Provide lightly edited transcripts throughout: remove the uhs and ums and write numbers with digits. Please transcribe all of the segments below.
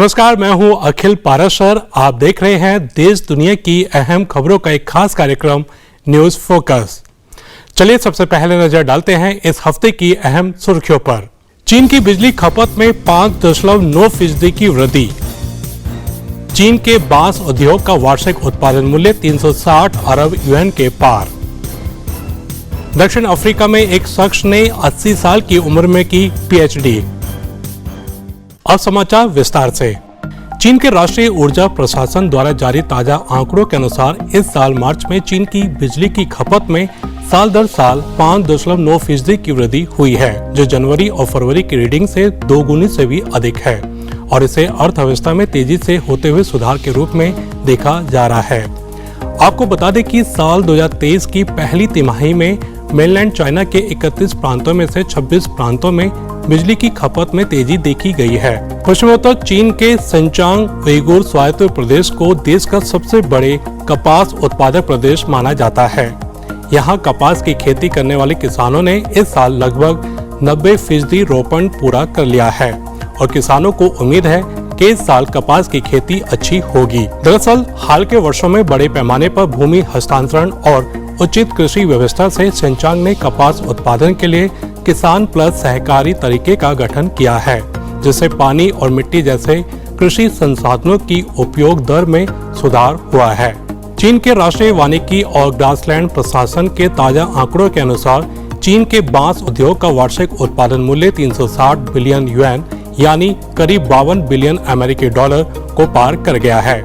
नमस्कार, मैं हूं अखिल पाराशर। आप देख रहे हैं देश दुनिया की अहम खबरों का एक खास कार्यक्रम न्यूज फोकस। चलिए सबसे पहले नजर डालते हैं इस हफ्ते की अहम सुर्खियों पर। चीन की बिजली खपत में 5.9% की वृद्धि। चीन के बांस उद्योग का वार्षिक उत्पादन मूल्य 360 अरब युएन के पार। दक्षिण अफ्रीका में एक शख्स ने 80 साल की उम्र में की पीएचडी। अब समाचार विस्तार से। चीन के राष्ट्रीय ऊर्जा प्रशासन द्वारा जारी ताजा आंकड़ों के अनुसार इस साल मार्च में चीन की बिजली की खपत में साल दर साल 5.9% की वृद्धि हुई है, जो जनवरी और फरवरी की रीडिंग से 2 गुनी से भी अधिक है और इसे अर्थव्यवस्था में तेजी से होते हुए सुधार के रूप में देखा जा रहा है। आपको बता दें कि साल 2023 की पहली तिमाही में मेनलैंड चाइना के 31 प्रांतों में से 26 प्रांतों में बिजली की खपत में तेजी देखी गई है। पश्चिमोत्तर चीन के सिंचांग उइगुर स्वायत्त प्रदेश को देश का सबसे बड़े कपास उत्पादक प्रदेश माना जाता है। यहाँ कपास की खेती करने वाले किसानों ने इस साल लगभग 90% रोपण पूरा कर लिया है और किसानों को उम्मीद है कि इस साल कपास की खेती अच्छी होगी। दरअसल हाल के वर्षों में बड़े पैमाने पर भूमि हस्तांतरण और उचित कृषि व्यवस्था से सिंचांग ने कपास उत्पादन के लिए किसान प्लस सहकारी तरीके का गठन किया है, जिससे पानी और मिट्टी जैसे कृषि संसाधनों की उपयोग दर में सुधार हुआ है। चीन के राष्ट्रीय वानिकी और ग्रासलैंड प्रशासन के ताजा आंकड़ों के अनुसार चीन के बांस उद्योग का वार्षिक उत्पादन मूल्य 360 बिलियन युएन यानी करीब 52 बिलियन अमेरिकी डॉलर को पार कर गया है,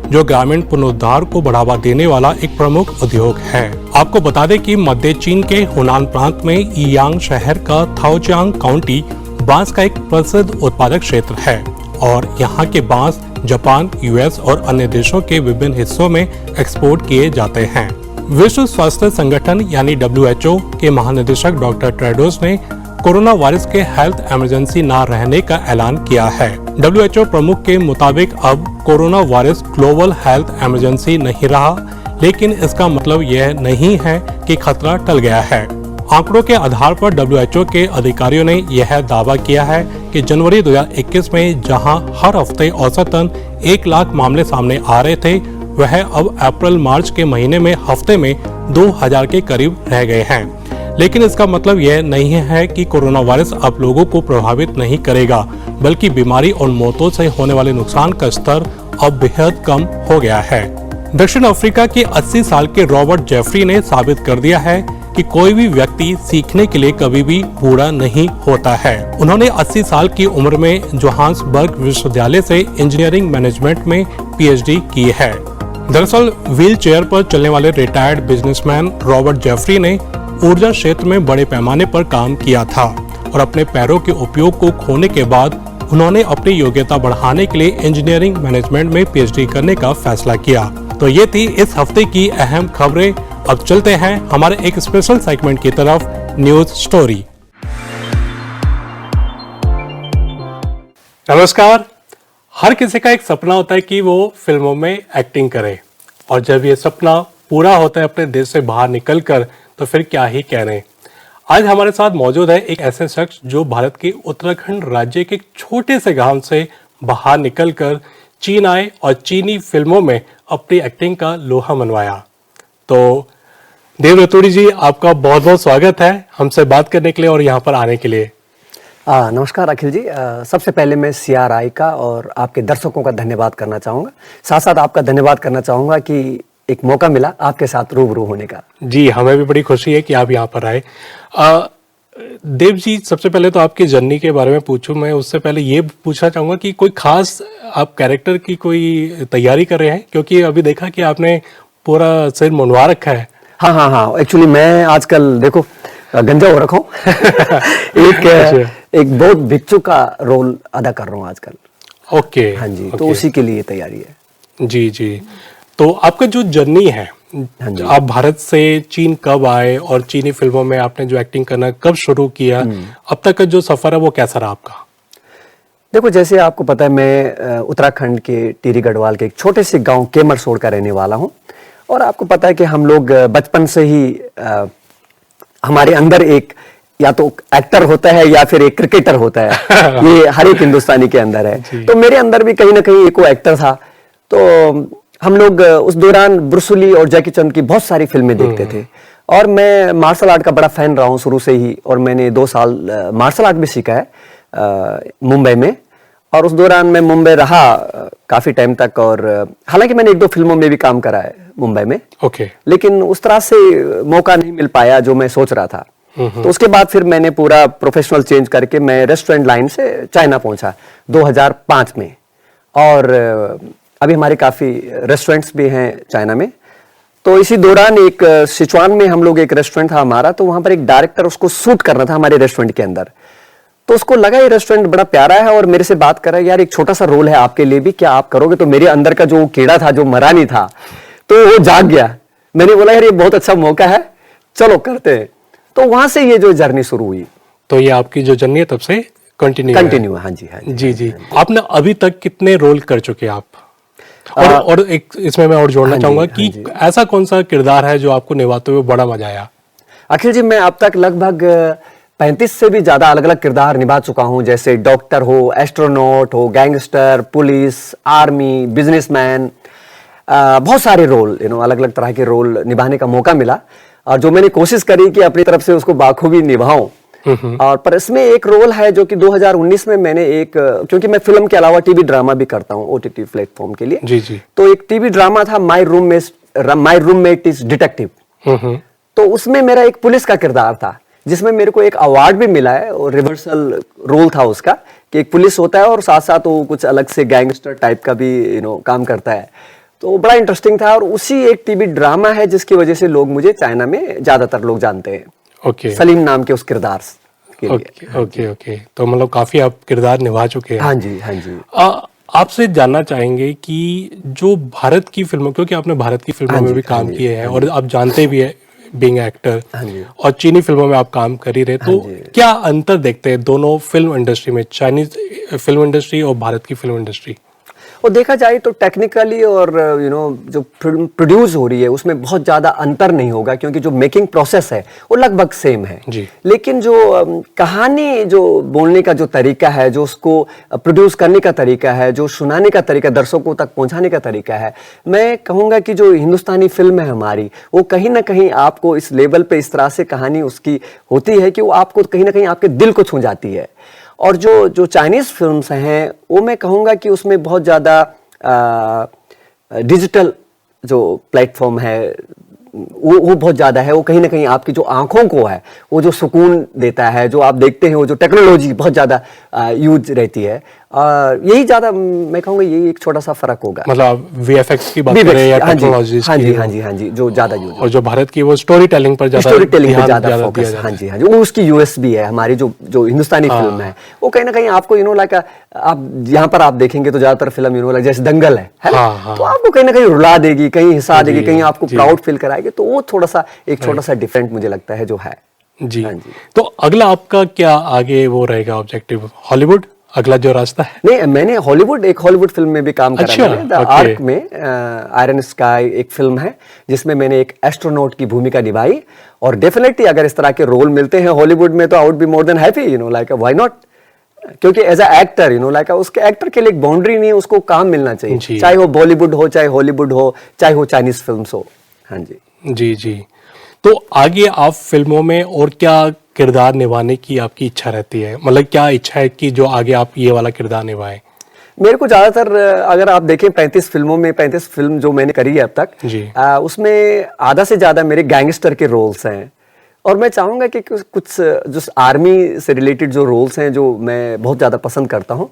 जो ग्रामीण पुनरुद्धार को बढ़ावा देने वाला एक प्रमुख उद्योग है। आपको बता दें कि मध्य चीन के हुनान प्रांत में ईयांग शहर का थाओजियांग काउंटी बांस का एक प्रसिद्ध उत्पादक क्षेत्र है और यहाँ के बांस जापान, यूएस और अन्य देशों के विभिन्न हिस्सों में एक्सपोर्ट किए जाते हैं। विश्व स्वास्थ्य संगठन यानी WHO के महानिदेशक डॉक्टर टेड्रोस ने कोरोना वायरस के हेल्थ इमरजेंसी न रहने का ऐलान किया है। WHO प्रमुख के मुताबिक अब corona virus global health emergency नहीं रहा, लेकिन इसका मतलब यह नहीं है कि खतरा टल गया है। आंकड़ों के आधार पर WHO के अधिकारियों ने यह दावा किया है कि जनवरी 2021 में जहां हर हफ्ते औसतन 1 लाख मामले सामने आ रहे थे, वह अब अप्रैल-मार्च के महीने में हफ्ते में 2000 के करीब रह गए हैं। लेकिन इसका मतलब यह नहीं है कि कोरोना वायरस अब लोगों को प्रभावित नहीं करेगा, बल्कि बीमारी और मौतों से होने वाले नुकसान का स्तर अब बेहद कम हो गया है। दक्षिण अफ्रीका के 80 साल के रॉबर्ट जेफरी ने साबित कर दिया है कि कोई भी व्यक्ति सीखने के लिए कभी भी बूढ़ा नहीं होता है। उन्होंने 80 साल की उम्र में जोहान्सबर्ग विश्वविद्यालय से इंजीनियरिंग मैनेजमेंट में पीएचडी की है। दरअसल व्हील चेयर पर चलने वाले रिटायर्ड बिजनेसमैन रॉबर्ट जेफरी ने ऊर्जा क्षेत्र में बड़े पैमाने पर काम किया था और अपने पैरों के उपयोग को खोने के बाद उन्होंने अपनी योग्यता बढ़ाने के लिए इंजीनियरिंग मैनेजमेंट में पीएचडी करने का फैसला किया। तो ये थी इस हफ्ते की अहम खबरें। अब चलते हैं हमारे एक स्पेशल सेगमेंट की तरफ, न्यूज स्टोरी। नमस्कार। हर किसी का एक सपना होता है कि वो फिल्मों में एक्टिंग करे, और जब ये सपना पूरा होता है अपने देश से बाहर निकलकर, तो फिर क्या ही कहने। आज हमारे साथ मौजूद है एक ऐसे शख्स जो भारत के उत्तराखंड राज्य के एक छोटे से गांव से बाहर निकलकर चीन आए और चीनी फिल्मों में अपनी एक्टिंग का लोहा मनवाया। तो देव रतूड़ी जी, आपका बहुत बहुत स्वागत है हमसे बात करने के लिए और यहाँ पर आने के लिए। नमस्कार अखिल जी। सबसे पहले मैं CRI का और आपके दर्शकों का धन्यवाद करना चाहूँगा। साथ साथ आपका धन्यवाद करना चाहूँगा कि एक मौका मिला आपके साथ रूबरू होने का। जी, हमें भी बड़ी खुशी है कि आप यहाँ पर आए। देव जी, सबसे पहले तो आपकी जर्नी के बारे में पूछूं, मैं उससे पहले ये पूछना चाहूँगा कि कोई खास आप कैरेक्टर की कोई तैयारी कर रहे हैं, क्योंकि अभी देखा कि आपने पूरा सिर मुंडवा रखा है। हाँ, एक्चुअली मैं आजकल देखो गंजा हो रखा हूँ। एक बहुत भिक्षु का रोल अदा कर रहा हूँ आजकल। ओके। हाँ जी, तो उसी के लिए तैयारी है। जी। तो आपका जो जर्नी है, आप भारत से चीन कब आए और चीनी फिल्मों में आपने जो एक्टिंग करना कब शुरू किया, अब तक का जो सफर है वो कैसा रहा आपका? देखो, जैसे आपको पता है मैं उत्तराखंड के टिहरी गढ़वाल के एक छोटे से गांव केमरसोड़ का रहने वाला हूं, और आपको पता है कि हम लोग बचपन से ही हमारे अंदर एक या तो एक्टर होता है या फिर एक क्रिकेटर होता है। ये हर एक हिंदुस्तानी के अंदर है। तो मेरे अंदर भी कहीं ना कहीं एक वो एक्टर था। तो हम लोग उस दौरान ब्रूस ली और जैकी चैन की बहुत सारी फिल्में देखते थे और मैं मार्शल आर्ट का बड़ा फैन रहा हूँ शुरू से ही। और मैंने 2 साल मार्शल आर्ट भी सीखा है मुंबई में। और उस दौरान मैं मुंबई रहा काफी टाइम तक। और हालांकि मैंने 1-2 फिल्मों में भी काम करा है मुंबई में। लेकिन उस तरह से मौका नहीं मिल पाया जो मैं सोच रहा था। तो उसके बाद फिर मैंने पूरा प्रोफेशनल चेंज करके मैं रेस्टोरेंट लाइन से चाइना पहुंचा 2005 में। और अभी हमारे काफी रेस्टोरेंट्स भी हैं चाइना में। तो इसी दौरान एक सिचुआन में हम लोग एक रेस्टोरेंट था हमारा। तो वहां पर एक डायरेक्टर उसको शूट करना था हमारे रेस्टोरेंट के अंदर। तो उसको लगा ये रेस्टोरेंट बड़ा प्यारा है और मेरे से बात कर रहा है, यार एक छोटा सा रोल है आपके लिए भी, क्या आप करोगे? तो मेरे अंदर का जो कीड़ा था, जो मरा नहीं था, तो वो जाग गया। मैंने बोला यार ये बहुत अच्छा मौका है, चलो करते हैं। तो वहां से ये जो जर्नी शुरू हुई। तो ये आपकी जो जर्नी है तब से कंटिन्यू है। हाँ जी, हाँ जी जी। आपने अभी तक कितने रोल कर चुके हैं आप? और एक इसमें मैं और जोड़ना चाहूंगा कि ऐसा कौन सा किरदार है जो आपको निभाते हुए बड़ा मजा आया? अखिल जी, मैं अब तक लगभग 35 से भी ज्यादा अलग अलग किरदार निभा चुका हूं। जैसे डॉक्टर हो, एस्ट्रोनॉट हो, गैंगस्टर, पुलिस, आर्मी, बिजनेसमैन, बहुत सारे रोल अलग अलग तरह के रोल निभाने का मौका मिला। और जो मैंने कोशिश करी कि अपनी तरफ से उसको बाखूबी निभाऊं। और पर इसमें एक रोल है जो कि 2019 में मैंने क्योंकि मैं फिल्म के अलावा टीवी ड्रामा भी करता हूं ओटीटी प्लेटफॉर्म के लिए। जी जी। तो एक टीवी ड्रामा था माय रूममेट इज डिटेक्टिव। तो उसमें मेरा एक पुलिस का किरदार था जिसमें मेरे को एक अवार्ड भी मिला है। और रिवर्सल रोल था उसका कि एक पुलिस होता है और साथ साथ वो कुछ अलग से गैंगस्टर टाइप का भी काम करता है। तो बड़ा इंटरेस्टिंग था। और उसी एक टीवी ड्रामा है जिसकी वजह से लोग मुझे चाइना में ज्यादातर लोग जानते हैं। सलीम नाम के उस किरदार के लिए। ओके। तो मतलब काफी आप किरदार निभा चुके हैं। हाँ जी, हाँ जी। आपसे जानना चाहेंगे कि जो भारत की फिल्मों, क्योंकि आपने भारत की फिल्मों में भी काम किए हैं और आप जानते भी है बीइंग एक्टर, और चीनी फिल्मों में आप काम कर ही रहे, तो क्या अंतर देखते हैं दोनों फिल्म इंडस्ट्री में, चाइनीज फिल्म इंडस्ट्री और भारत की फिल्म इंडस्ट्री? और देखा जाए तो टेक्निकली और जो प्रोड्यूस हो रही है उसमें बहुत ज्यादा अंतर नहीं होगा क्योंकि जो मेकिंग प्रोसेस है वो लगभग सेम है जी। लेकिन जो कहानी, जो बोलने का जो तरीका है, जो उसको प्रोड्यूस करने का तरीका है, जो सुनाने का तरीका, दर्शकों तक पहुंचाने का तरीका है, मैं कहूंगा कि जो हिंदुस्तानी फिल्म है हमारी, वो कहीं ना कहीं आपको इस लेवल पे इस तरह से कहानी उसकी होती है कि वो आपको कहीं ना कहीं आपके दिल को छू जाती है। और जो चाइनीज फिल्म्स हैं वो मैं कहूँगा कि उसमें बहुत ज़्यादा डिजिटल जो प्लेटफॉर्म है वो बहुत ज़्यादा है। वो कहीं ना कहीं आपकी जो आंखों को है वो जो सुकून देता है, जो आप देखते हैं, वो जो टेक्नोलॉजी बहुत ज़्यादा यूज रहती है। यही ज़्यादा मैं कहूँगा यही एक छोटा सा फर्क होगा। मतलब वीएफएक्स की बात करें या टेक्नोलॉजी की? हाँ जी, जो ज़्यादा यूज। और जो भारत की वो स्टोरी टेलिंग पर ज़्यादा फोकस। हाँ जी, वो उसकी यूएसपी है। हमारी जो हिंदुस्तानी फिल्म है वो कहीं ना कहीं आपको लाइक आप यहाँ पर आप देखेंगे तो ज़्यादातर फिल्म लाइक जैसे दंगल है तो आपको कहीं ना कहीं रुला देगी, कहीं हिंसा देगी, कहीं आपको प्राउड फील कराएगी। तो वो थोड़ा सा डिफरेंट मुझे लगता है जो है। जी। तो अगला आपका क्या आगे वो रहेगा ऑब्जेक्टिव? हॉलीवुड अगला जो रास्ता है? नहीं, मैंने एक हॉलीवुड फिल्म में भी काम करा है। द आर्क में आयरन स्काई एक फिल्म है जिसमें मैंने एक एस्ट्रोनॉट की भूमिका निभाई। और डेफिनेटली अगर इस तरह के रोल मिलते हैं हॉलीवुड में तो I would be more than happy, like why not. क्योंकि एज अ एक्टर लाइक उसके एक्टर के लिए एक बाउंड्री नहीं है, उसको काम मिलना चाहिए, चाहे वो बॉलीवुड हो, चाहे हॉलीवुड हो, चाहे वो चाइनीज फिल्म हो। हाँ जी जी जी। तो आगे आप फिल्मों में और क्या किरदार निभाने की आपकी इच्छा रहती है? मतलब क्या इच्छा है कि जो आगे आप ये वाला किरदार निभाएं? मेरे को ज्यादातर अगर आप देखें 35 फिल्मों में 35 फिल्म जो मैंने करी है अब तक जी। उसमें आधा से ज्यादा मेरे गैंगस्टर के रोल्स हैं। और मैं चाहूंगा कि कुछ जो आर्मी से रिलेटेड जो रोल्स हैं जो मैं बहुत ज्यादा पसंद करता हूँ,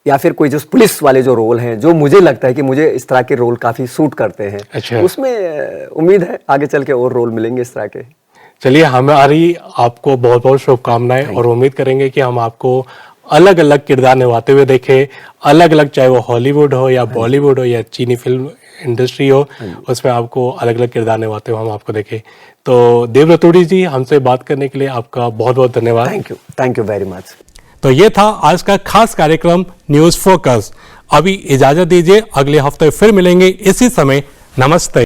या फिर कोई जो पुलिस वाले जो रोल हैं जो मुझे लगता है कि मुझे इस तरह के रोल काफी सूट करते हैं। अच्छा। उसमें उम्मीद है आगे चल के और रोल मिलेंगे इस तरह के। चलिए, हमारी आपको बहुत बहुत शुभकामनाएं और उम्मीद करेंगे कि हम आपको अलग अलग किरदार निभाते हुए देखें, अलग अलग, चाहे वो हॉलीवुड हो या बॉलीवुड हो या चीनी फिल्म इंडस्ट्री हो, उसमें आपको अलग अलग किरदार निभाते हुए हम आपको देखें। तो देव रतूड़ी जी, हमसे बात करने के लिए आपका बहुत बहुत धन्यवाद। Thank you very much. तो ये था आज का खास कार्यक्रम न्यूज फोकस। अभी इजाजत दीजिए, अगले हफ्ते फिर मिलेंगे इसी समय। नमस्ते।